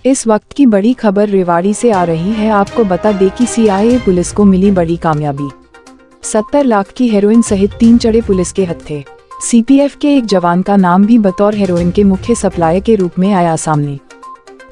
इस वक्त की बड़ी खबर रेवाड़ी से आ रही है। आपको बता दें कि CIA पुलिस को मिली बड़ी कामयाबी। 70 लाख की हेरोइन सहित 3 चढ़े पुलिस के हत्थे। CPF के एक जवान का नाम भी बतौर हेरोइन के मुख्य सप्लायर के रूप में आया सामने।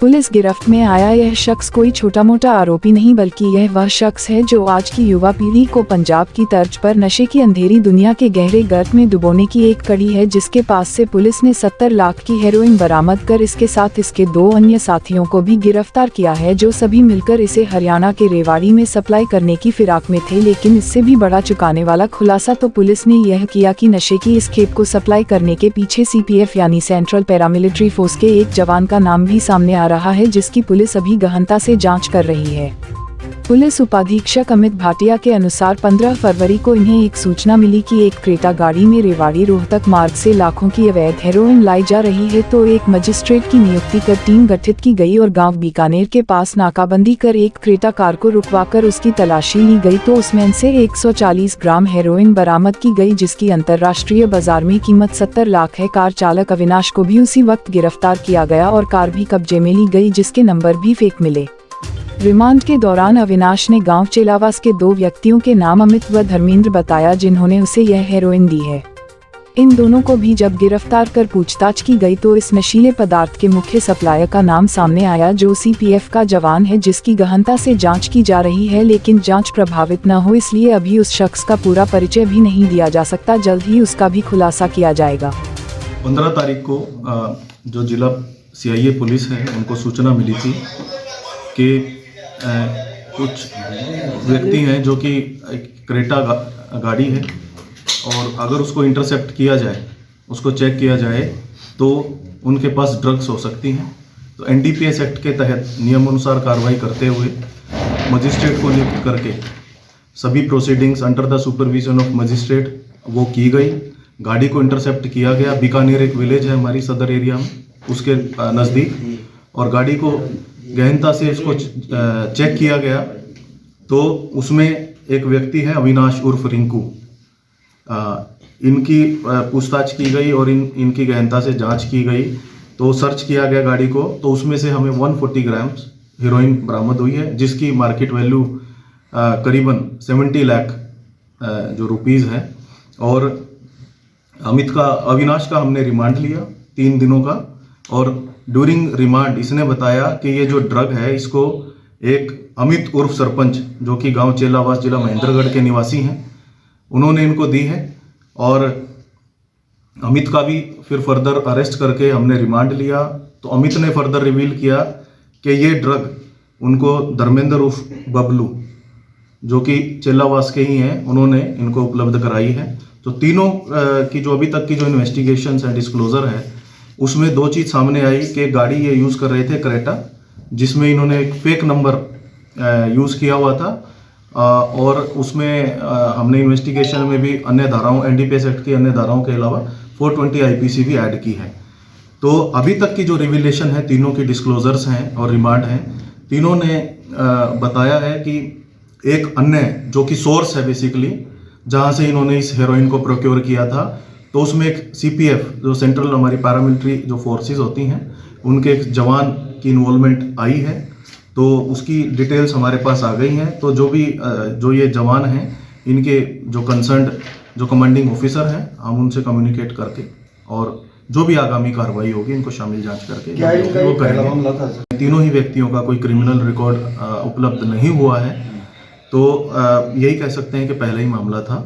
पुलिस गिरफ्त में आया यह शख्स कोई छोटा मोटा आरोपी नहीं, बल्कि यह वह शख्स है जो आज की युवा पीढ़ी को पंजाब की तर्ज पर नशे की अंधेरी दुनिया के गहरे गर्त में डुबोने की एक कड़ी है, जिसके पास से पुलिस ने 70 लाख की हेरोइन बरामद कर इसके साथ इसके 2 अन्य साथियों को भी गिरफ्तार किया है, जो सभी मिलकर इसे हरियाणा के रेवाड़ी में सप्लाई करने की फिराक में थे। लेकिन इससे भी बड़ा चुकाने वाला खुलासा तो पुलिस ने यह किया कि नशे की इस खेप को सप्लाई करने के पीछे CPF यानी सेंट्रल पैरामिलिट्री फोर्स के एक जवान का नाम भी सामने आ रहा है, जिसकी पुलिस अभी गहनता से जांच कर रही है। पुलिस उपाधीक्षक अमित भाटिया के अनुसार 15 फरवरी को इन्हें एक सूचना मिली कि एक क्रेटा गाड़ी में रेवाड़ी रोहतक मार्ग से लाखों की अवैध हेरोइन लाई जा रही है, तो एक मजिस्ट्रेट की नियुक्ति कर टीम गठित की गई और गांव बीकानेर के पास नाकाबंदी कर एक क्रेटा कार को रुकवाकर उसकी तलाशी ली गई, तो उसमें से 140 ग्राम हेरोइन बरामद की गई, जिसकी अंतर्राष्ट्रीय बाजार में कीमत 70 लाख है। कार चालक अविनाश को भी उसी वक्त गिरफ्तार किया गया और कार भी कब्जे में ली गई, जिसके नंबर भी फेक मिले। रिमांड के दौरान अविनाश ने गांव चेलावास के 2 व्यक्तियों के नाम अमित व धर्मेंद्र बताया, जिन्होंने उसे यह हेरोइन दी है। इन दोनों को भी जब गिरफ्तार कर पूछताछ की गई तो इस नशीले पदार्थ के मुख्य सप्लायर का नाम सामने आया, जो CPF का जवान है, जिसकी गहनता से जांच की जा रही है। लेकिन जांच प्रभावित न हो, इसलिए अभी उस शख्स का पूरा परिचय भी नहीं दिया जा सकता। जल्द ही उसका भी खुलासा किया जाएगा। 15 तारीख को जो जिला CIA पुलिस है उनको सूचना मिली थी कि कुछ व्यक्ति हैं जो कि क्रेटा गाड़ी है, और अगर उसको इंटरसेप्ट किया जाए, उसको चेक किया जाए, तो उनके पास ड्रग्स हो सकती हैं। तो NDPS एक्ट के तहत नियमानुसार कार्रवाई करते हुए मजिस्ट्रेट को नियुक्त करके सभी proceedings under the supervision of magistrate वो की गई। गाड़ी को इंटरसेप्ट किया गया। बीकानेर एक विलेज है हमारी सदर एरिया में, उसके नज़दीक, और गाड़ी को गहनता से इसको चेक किया गया, तो उसमें एक व्यक्ति है अविनाश उर्फ रिंकू। इनकी पूछताछ की गई और इनकी गहनता से जांच की गई, तो सर्च किया गया गाड़ी को, तो उसमें से हमें 140 ग्राम हीरोइन बरामद हुई है, जिसकी मार्केट वैल्यू करीबन 70 लाख जो रुपीज़ है। और अविनाश का हमने रिमांड लिया 3 दिनों का, और ड्यूरिंग रिमांड इसने बताया कि ये जो ड्रग है इसको एक अमित उर्फ सरपंच, जो कि गांव चेलावास जिला महेंद्रगढ़ के निवासी हैं, उन्होंने इनको दी है। और अमित का भी फिर फर्दर अरेस्ट करके हमने रिमांड लिया, तो अमित ने फर्दर रिवील किया कि ये ड्रग उनको धर्मेंद्र उर्फ बबलू, जो कि चेलावास के ही हैं, उन्होंने इनको उपलब्ध कराई है। तो तीनों की जो अभी तक की जो इन्वेस्टिगेशंस एंड डिस्क्लोजर है, उसमें 2 चीज़ सामने आई कि गाड़ी ये यूज़ कर रहे थे क्रेटा, जिसमें इन्होंने एक फेक नंबर यूज़ किया हुआ था, और उसमें हमने इन्वेस्टिगेशन में भी अन्य धाराओं NDPS एक्ट की अन्य धाराओं के अलावा 420 IPC भी ऐड की है। तो अभी तक की जो रिविलेशन है, तीनों की डिस्क्लोजर्स हैं और रिमांड हैं, तीनों ने बताया है कि एक अन्य जो कि सोर्स है बेसिकली, जहाँ से इन्होंने इस हेरोइन को प्रोक्योर किया था, तो उसमें एक CPF जो सेंट्रल हमारी पैरामिलिट्री जो फोर्सेस होती हैं, उनके एक जवान की इन्वॉल्वमेंट आई है, तो उसकी डिटेल्स हमारे पास आ गई हैं। तो जो ये जवान हैं, इनके जो कंसर्न्ड जो कमांडिंग ऑफिसर हैं, हम उनसे कम्युनिकेट करके और जो भी आगामी कार्रवाई होगी इनको शामिल जांच करके वो करेंगे। तीनों ही व्यक्तियों का कोई क्रिमिनल रिकॉर्ड उपलब्ध नहीं हुआ है, तो यही कह सकते हैं कि पहला ही मामला था।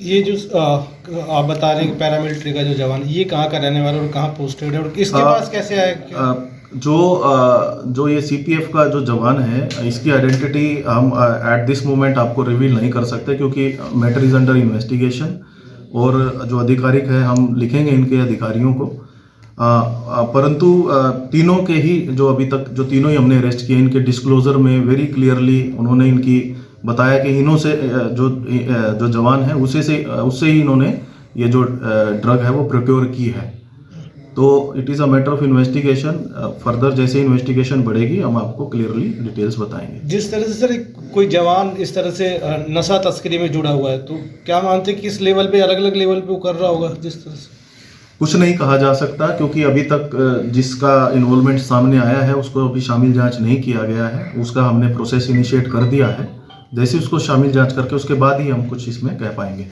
ये जो आप बता रहे हैं पैरामिलिट्री का जो जवान, ये कहाँ का रहने वाला और कहाँ पोस्टेड है और इसके पास कैसे आया? जो ये CPF का जो जवान है, इसकी आइडेंटिटी हम एट दिस मोमेंट आपको रिवील नहीं कर सकते, क्योंकि मैटर इज अंडर इन्वेस्टिगेशन, और जो आधिकारिक है हम लिखेंगे इनके अधिकारियों को। परंतु तीनों के ही जो अभी तक जो तीनों ही हमने अरेस्ट किए, इनके डिस्क्लोजर में वेरी क्लियरली उन्होंने इनकी बताया कि इन्हों से जो जवान है उससे ही इन्होंने ये जो ड्रग है वो प्रोक्योर की है। तो it is a matter of investigation. Further जैसे इन्वेस्टिगेशन बढ़ेगी हम आपको क्लियरली डिटेल्स बताएंगे। जिस तरह से सर कोई जवान इस तरह से नशा तस्करी में जुड़ा हुआ है, तो क्या मानते हैं कि इस लेवल पे अलग अलग लेवल पे वो कर रहा होगा जिस तरह से? कुछ नहीं कहा जा सकता, क्योंकि अभी तक जिसका इन्वॉल्वमेंट सामने आया है उसको अभी शामिल जांच नहीं किया गया है। उसका हमने प्रोसेस इनिशिएट कर दिया है। जैसे उसको शामिल जांच करके उसके बाद ही हम कुछ इसमें कह पाएंगे।